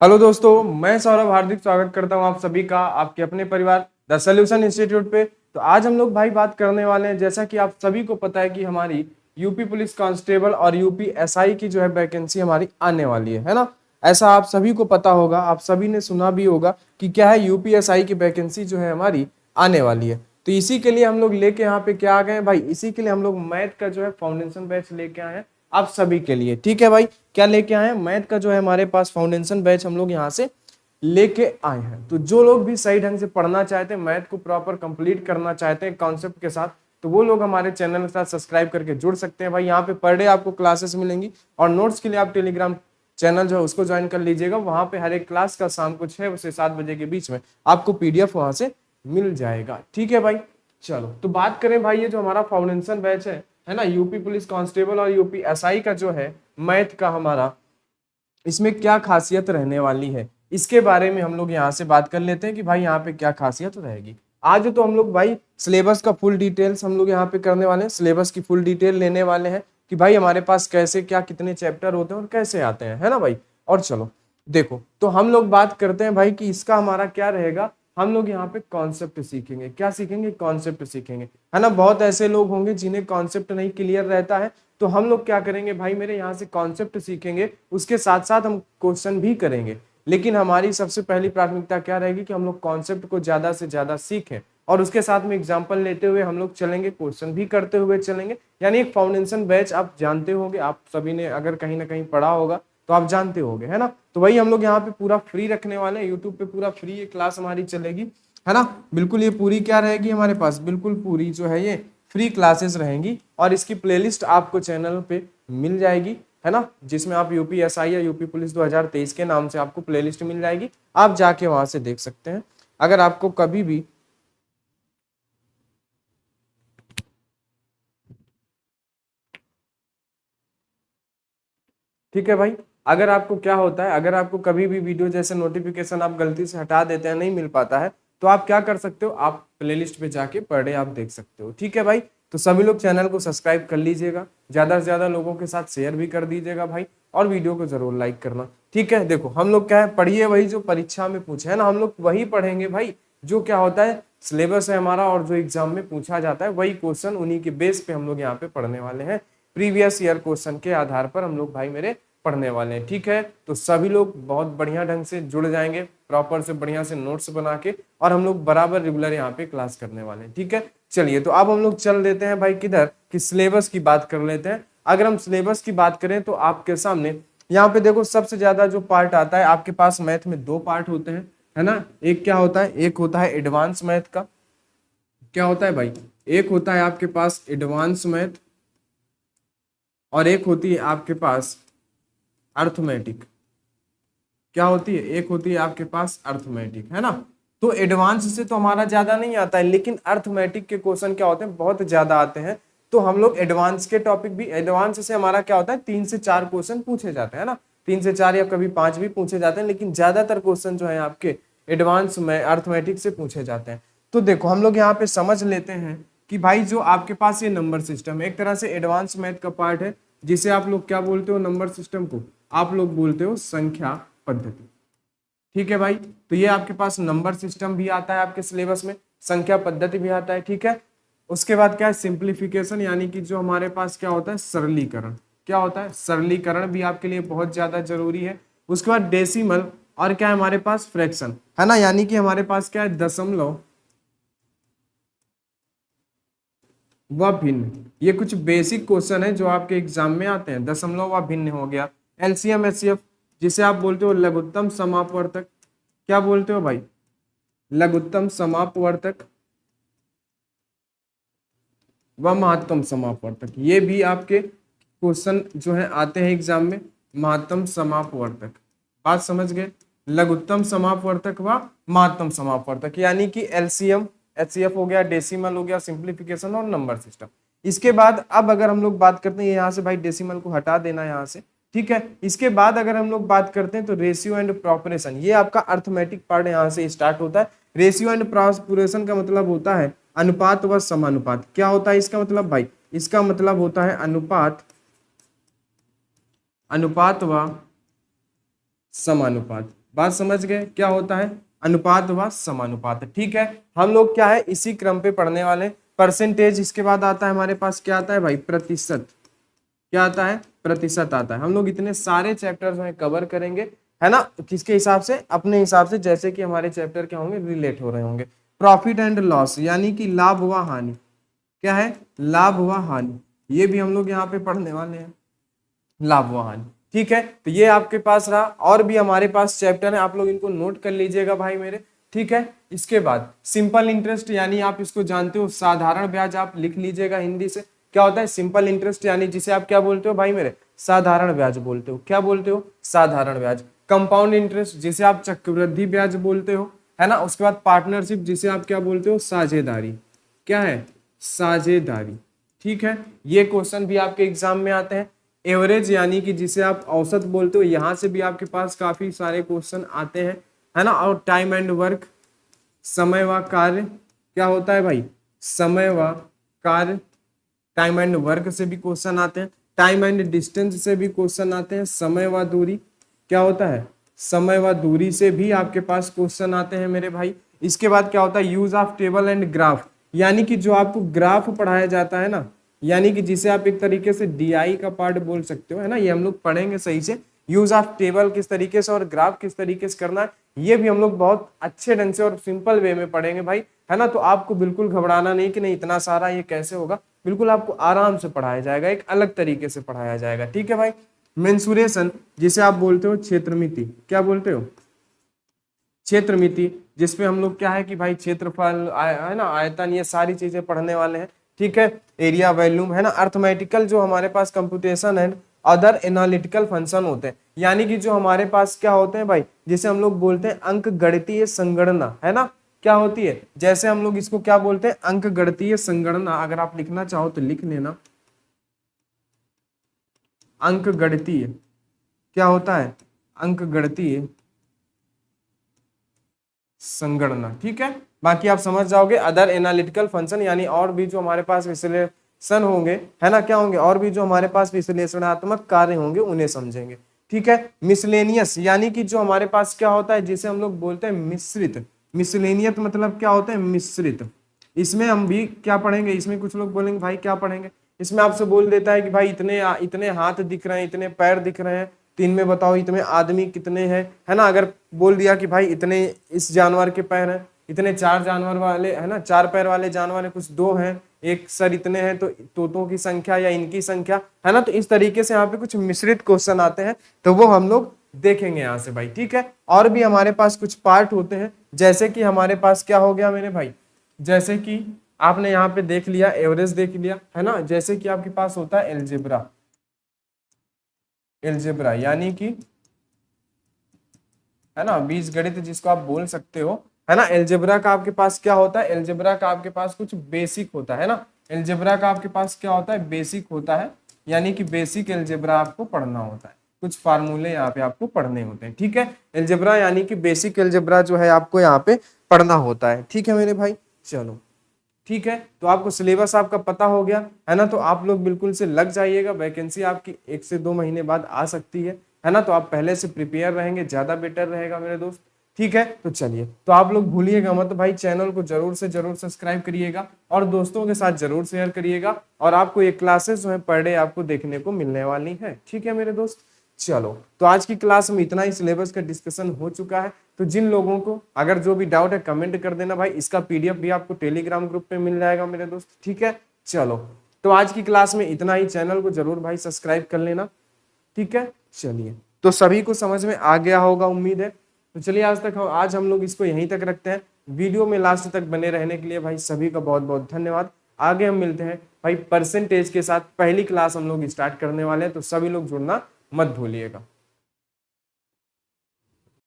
Hello दोस्तों, मैं सौरभ हार्दिक स्वागत करता हूं आप सभी का आपके अपने परिवार द सॉल्यूशन इंस्टीट्यूट पे। तो आज हम लोग भाई बात करने वाले हैं, जैसा कि आप सभी को पता है कि हमारी यूपी पुलिस कांस्टेबल और यूपी एसआई की जो है वैकेंसी हमारी आने वाली है ना। ऐसा आप सभी को पता होगा, आप सभी ने सुना भी होगा कि क्या है, यूपी एसआई की वैकेंसी जो है हमारी आने वाली है। तो इसी के लिए हम लोग लेके यहाँ पे क्या आ गए हैं भाई, इसी के लिए हम लोग मैथ का जो है फाउंडेशन बैच लेके आए हैं आप सभी के लिए। ठीक है भाई, क्या लेके आए हैं, मैथ का जो है हमारे पास फाउंडेशन बैच हम लोग यहाँ से लेके आए हैं। तो जो लोग भी सही ढंग से पढ़ना चाहते हैं, मैथ को प्रॉपर कंप्लीट करना चाहते हैं कॉन्सेप्ट के साथ, तो वो लोग हमारे चैनल के साथ सब्सक्राइब करके जुड़ सकते हैं भाई। यहाँ पे पर डे आपको क्लासेस मिलेंगी और नोट्स के लिए आप टेलीग्राम चैनल जो है उसको ज्वाइन कर लीजिएगा। वहां पे हर एक क्लास का शाम को 6 से 7 बजे के बीच में आपको पीडीएफ वहां से मिल जाएगा। ठीक है भाई, चलो तो बात करें भाई, ये जो हमारा फाउंडेशन बैच है ना, यूपी पुलिस कांस्टेबल और यूपी एसआई का जो है मैथ का हमारा, इसमें क्या खासियत रहने वाली है, इसके बारे में हम लोग यहाँ से बात कर लेते हैं कि भाई यहाँ पे क्या खासियत रहेगी। आज तो हम लोग भाई सिलेबस का फुल डिटेल्स हम लोग यहाँ पे करने वाले हैं, सिलेबस की फुल डिटेल लेने वाले हैं कि भाई हमारे पास कैसे क्या कितने चैप्टर होते हैं और कैसे आते हैं, है ना भाई। और चलो देखो, तो हम लोग बात करते हैं भाई कि इसका हमारा क्या रहेगा। हम लोग यहाँ पे कॉन्सेप्ट सीखेंगे, क्या सीखेंगे, कॉन्सेप्ट सीखेंगे, है ना। बहुत ऐसे लोग होंगे जिन्हें कॉन्सेप्ट नहीं क्लियर रहता है, तो हम लोग क्या करेंगे भाई, मेरे यहाँ से कॉन्सेप्ट सीखेंगे, उसके साथ साथ हम क्वेश्चन भी करेंगे। लेकिन हमारी सबसे पहली प्राथमिकता क्या रहेगी कि हम लोग कॉन्सेप्ट को ज्यादा से ज्यादा सीखें और उसके साथ में एग्जाम्पल लेते हुए हम लोग चलेंगे, क्वेश्चन भी करते हुए चलेंगे। यानी एक फाउंडेशन बैच आप जानते होंगे, आप सभी ने अगर कहीं ना कहीं पढ़ा होगा तो आप जानते होंगे, है ना। तो वही हम लोग यहाँ पे पूरा फ्री रखने वाले हैं, यूट्यूब पे पूरा फ्री ये क्लास हमारी चलेगी, है ना। बिल्कुल ये पूरी क्या रहेगी हमारे पास, बिल्कुल पूरी जो है ये फ्री क्लासेस रहेंगी और इसकी प्लेलिस्ट आपको चैनल पे मिल जाएगी, है ना, जिसमें आप यूपी एसआई या यूपी पुलिस 2023 के नाम से आपको प्लेलिस्ट मिल जाएगी। आप जाके वहां से देख सकते हैं। अगर आपको कभी भी ठीक है भाई, अगर आपको क्या होता है, अगर आपको कभी भी वीडियो जैसे नोटिफिकेशन आप गलती से हटा देते हैं, नहीं मिल पाता है, तो आप क्या कर सकते हो, आप प्लेलिस्ट पे जाके पर डे आप देख सकते हो। ठीक है भाई, तो सभी लोग चैनल को सब्सक्राइब कर लीजिएगा, ज्यादा से ज्यादा लोगों के साथ शेयर भी कर दीजिएगा भाई, और वीडियो को जरूर लाइक करना। ठीक है, देखो हम लोग क्या है, पढ़िए वही जो परीक्षा में पूछे, है ना, हम लोग वही पढ़ेंगे भाई जो क्या होता है सिलेबस है हमारा, और जो एग्जाम में पूछा जाता है वही क्वेश्चन, उन्हीं के बेस पे हम लोग यहाँ पे पढ़ने वाले हैं। प्रीवियस ईयर क्वेश्चन के आधार पर हम लोग भाई मेरे पढ़ने वाले हैं। ठीक है, तो सभी लोग बहुत बढ़िया ढंग से जुड़ जाएंगे, प्रॉपर से बढ़िया से नोट्स बना के, और हम लोग बराबर रेगुलर यहाँ पे क्लास करने वाले हैं। ठीक है, चलिए तो अब हम लोग चल देते हैं भाई किधर, कि सिलेबस की बात कर लेते हैं। अगर हम सिलेबस की बात करें तो आपके सामने यहाँ पे देखो, सबसे ज्यादा जो पार्ट आता है आपके पास मैथ में, दो पार्ट होते हैं, है ना। एक क्या होता है, एक होता है एडवांस मैथ का, क्या होता है भाई, एक होता है आपके पास एडवांस मैथ, और एक होती है आपके पास अर्थमेटिक। क्या होती है, एक होती है आपके पास अर्थमेटिक, है ना। तो एडवांस से तो हमारा ज्यादा नहीं आता है, लेकिन अर्थमेटिक के क्वेश्चन क्या होते हैं, बहुत ज्यादा आते हैं। तो हम लोग एडवांस के टॉपिक भी, एडवांस से हमारा क्या होता है, 3 से 4 क्वेश्चन पूछे जाते हैं ना, 3 से 4 या कभी 5 भी पूछे जाते हैं, लेकिन ज्यादातर क्वेश्चन जो है आपके एडवांस में अर्थमेटिक से पूछे जाते हैं। तो देखो हम लोग यहाँ पे समझ लेते हैं कि भाई जो आपके पास ये नंबर सिस्टम एक तरह से एडवांस मैथ का पार्ट है, जिसे आप लोग क्या बोलते हो, नंबर सिस्टम को आप लोग बोलते हो संख्या पद्धति। ठीक है भाई, तो ये आपके पास नंबर सिस्टम भी आता है आपके सिलेबस में, संख्या पद्धति भी आता है। ठीक है, उसके बाद क्या है, सिंप्लीफिकेशन, यानी कि जो हमारे पास क्या होता है, सरलीकरण। क्या होता है, सरलीकरण भी आपके लिए बहुत ज्यादा जरूरी है। उसके बाद डेसिमल, और क्या है हमारे पास, फ्रैक्शन, है ना, यानी कि हमारे पास क्या है, दशमलव व भिन्न। ये कुछ बेसिक क्वेश्चन है जो आपके एग्जाम में आते हैं। दशमलव व भिन्न हो गया, एलसीएम एचसीएफ, जिसे आप बोलते हो लघुत्तम समापवर्तक। क्या बोलते हो भाई, लघुत्तम समापवर्तक व महत्तम समापवर्तक। ये भी आपके क्वेश्चन जो है आते हैं एग्जाम में। महत्तम समापवर्तक, बात समझ गए, लघुत्तम समापवर्तक व महत्तम समापवर्तक, यानी कि एलसीएम एचसीएफ हो गया, डेसिमल हो गया, सिंप्लीफिकेशन और नंबर सिस्टम। इसके बाद अब अगर हम लोग बात करते हैं, यहाँ से भाई डेसिमल को हटा देना यहाँ से। ठीक है, इसके बाद अगर हम लोग बात करते हैं तो रेशियो एंड प्रोपोर्शन, ये आपका अर्थमेटिक पार्ट यहाँ से स्टार्ट होता है। रेशियो एंड प्रोपोर्शन का मतलब होता है अनुपात व समानुपात। क्या होता है इसका मतलब भाई, इसका मतलब होता है अनुपात, अनुपात व समानुपात। बात समझ गए, क्या होता है अनुपात व समानुपात। ठीक है, हम लोग क्या है इसी क्रम पे पढ़ने वाले हैं। परसेंटेज, इसके बाद आता है हमारे पास क्या आता है भाई प्रतिशत, क्या आता है प्रतिशत आता है। हम लोग इतने सारे चैप्टर्स में कवर करेंगे, है ना, किसके हिसाब से, अपने हिसाब से, जैसे कि हमारे चैप्टर क्या होंगे रिलेट हो रहे होंगे। प्रॉफिट एंड लॉस यानी कि लाभ व हानि, क्या है लाभ व हानि, ये भी हम लोग यहाँ पे पढ़ने वाले हैं, लाभ व हानि। ठीक है, तो ये आपके पास रहा, और भी हमारे पास चैप्टर है, आप लोग इनको नोट कर लीजिएगा भाई मेरे। ठीक है, इसके बाद सिंपल इंटरेस्ट, यानी आप इसको जानते हो साधारण ब्याज, आप लिख लीजिएगा हिंदी से। क्या होता है सिंपल इंटरेस्ट, यानी जिसे आप क्या बोलते हो भाई मेरे, साधारण ब्याज बोलते हो। क्या बोलते हो, साधारण ब्याज। कंपाउंड इंटरेस्ट जिसे आप चक्रवृद्धि ब्याज बोलते हो, है ना। उसके बाद पार्टनरशिप जिसे आप क्या बोलते हो, साझेदारी, क्या है साझेदारी। ठीक है, ये क्वेश्चन भी आपके एग्जाम में आते हैं। एवरेज यानी कि जिसे आप औसत बोलते हो, यहां से भी आपके पास काफी सारे क्वेश्चन आते हैं, है ना। और टाइम एंड वर्क, समय व कार्य, क्या होता है भाई समय व कार्य, टाइम एंड वर्क से भी क्वेश्चन आते हैं। टाइम एंड डिस्टेंस से भी क्वेश्चन आते हैं। समय व दूरी, क्या होता है समय व दूरी से भी आपके पास क्वेश्चन आते हैं मेरे भाई। इसके बाद क्या होता है use of table and graph, यानी कि जो आपको ग्राफ पढ़ाया जाता है ना, यानी कि जिसे आप एक तरीके से डीआई का पार्ट बोल सकते हो, है ना। ये हम लोग पढ़ेंगे सही से, यूज ऑफ टेबल किस तरीके से और ग्राफ किस तरीके से करना है, ये भी हम लोग बहुत अच्छे ढंग से और सिंपल वे में पढ़ेंगे भाई, है ना। तो आपको बिल्कुल घबराना नहीं कि नहीं इतना सारा ये कैसे होगा, बिल्कुल आपको आराम से पढ़ाया जाएगा, एक अलग तरीके से पढ़ाया जाएगा। ठीक है भाई, मेंसुरेशन जिसे आप बोलते हो क्षेत्रमिति, क्या बोलते हो क्षेत्रमिति, जिसपे हम लोग क्या है कि भाई क्षेत्रफल है ना, आयतन, ये सारी चीजें पढ़ने वाले हैं। ठीक है, एरिया, वॉल्यूम, है ना। अर्थमेटिकल जो हमारे पास computation and other analytical function होते हैं, यानी कि जो हमारे पास क्या होते हैं भाई, जिसे हम लोग बोलते हैं अंक गणितीय संगणना, है ना। क्या होती है, जैसे हम लोग इसको क्या बोलते हैं अंक गणितीय संगणना, अगर आप लिखना चाहो तो लिख लेना। अंक गणितीय क्या होता है, अंक गणितीय संगणना। ठीक है, बाकी आप समझ जाओगे। अदर एनालिटिकल फंक्शन, यानी और भी जो हमारे पास विश्लेषण होंगे, है ना, क्या होंगे, और भी जो हमारे पास विश्लेषणात्मक कार्य होंगे उन्हें समझेंगे। ठीक है, मिसलेनियस यानी कि जो हमारे पास क्या होता है, जिसे हम लोग बोलते हैं मिश्रित। मिसलेनियत मतलब क्या होता है मिश्रित। इसमें हम भी क्या पढ़ेंगे, इसमें कुछ लोग बोलेंगे भाई क्या पढ़ेंगे, इसमें आपसे बोल देता है कि भाई इतने इतने हाथ दिख रहे हैं, इतने पैर दिख रहे हैं, तीन में बताओ इतने आदमी कितने हैं, है ना। अगर बोल दिया कि भाई इतने इस जानवर के पैर हैं, इतने चार जानवर वाले, है ना, चार पैर वाले जानवर है, कुछ दो हैं, एक सर इतने हैं, तो तोतों की संख्या या इनकी संख्या, है ना। तो इस तरीके से यहाँ पे कुछ मिश्रित क्वेश्चन आते हैं, तो वो हम लोग देखेंगे यहाँ से भाई। ठीक है, और भी हमारे पास कुछ पार्ट होते हैं, जैसे कि हमारे पास क्या हो गया मेरे भाई, जैसे कि आपने यहाँ पे देख लिया एवरेज देख लिया, है ना। जैसे कि आपके पास होता है एलजेब्रा, एलजेब्रा यानी कि, है ना, बीजगणित जिसको आप बोल सकते हो, है ना। एलजेब्रा का आपके पास क्या होता है, एलजेब्रा का आपके पास कुछ बेसिक होता है ना। एलजेब्रा का आपके पास क्या होता है बेसिक होता है, यानी कि बेसिक एलजेब्रा आपको पढ़ना होता है, कुछ फार्मूले यहाँ पे आपको पढ़ने होते हैं। ठीक है, एलजेब्रा यानी कि बेसिक एलजेब्रा जो है आपको यहाँ पे पढ़ना होता है। ठीक है मेरे भाई, चलो ठीक है, तो आपको सिलेबस आपका पता हो गया, है ना। तो आप लोग बिल्कुल से लग जाइएगा, वैकेंसी आपकी 1 से 2 महीने बाद आ सकती है ना। तो आप पहले से प्रिपेयर रहेंगे, ज्यादा बेटर रहेगा मेरे दोस्त। ठीक है, तो चलिए, तो आप लोग भूलिएगा मत भाई, चैनल को जरूर से जरूर सब्सक्राइब करिएगा और दोस्तों के साथ जरूर शेयर करिएगा। और आपको ये क्लासेस जो है पर डे आपको देखने को मिलने वाली है। ठीक है मेरे दोस्त, चलो, तो आज की क्लास में इतना ही सिलेबस का डिस्कशन हो चुका है। तो जिन लोगों को अगर जो भी डाउट है कमेंट कर देना भाई, इसका पीडीएफ भी आपको टेलीग्राम ग्रुप पे मिल जाएगा मेरे दोस्त। ठीक है, चलो, तो आज की क्लास में इतना ही, चैनल को जरूर भाई सब्सक्राइब कर लेना। ठीक है, चलिए, तो सभी को समझ में आ गया होगा उम्मीद है। तो चलिए आज हम लोग इसको यहीं तक रखते हैं। वीडियो में लास्ट तक बने रहने के लिए भाई सभी का बहुत बहुत धन्यवाद। आगे हम मिलते हैं भाई परसेंटेज के साथ, पहली क्लास हम लोग स्टार्ट करने वाले हैं, तो सभी लोग जुड़ना मत भूलिएगा।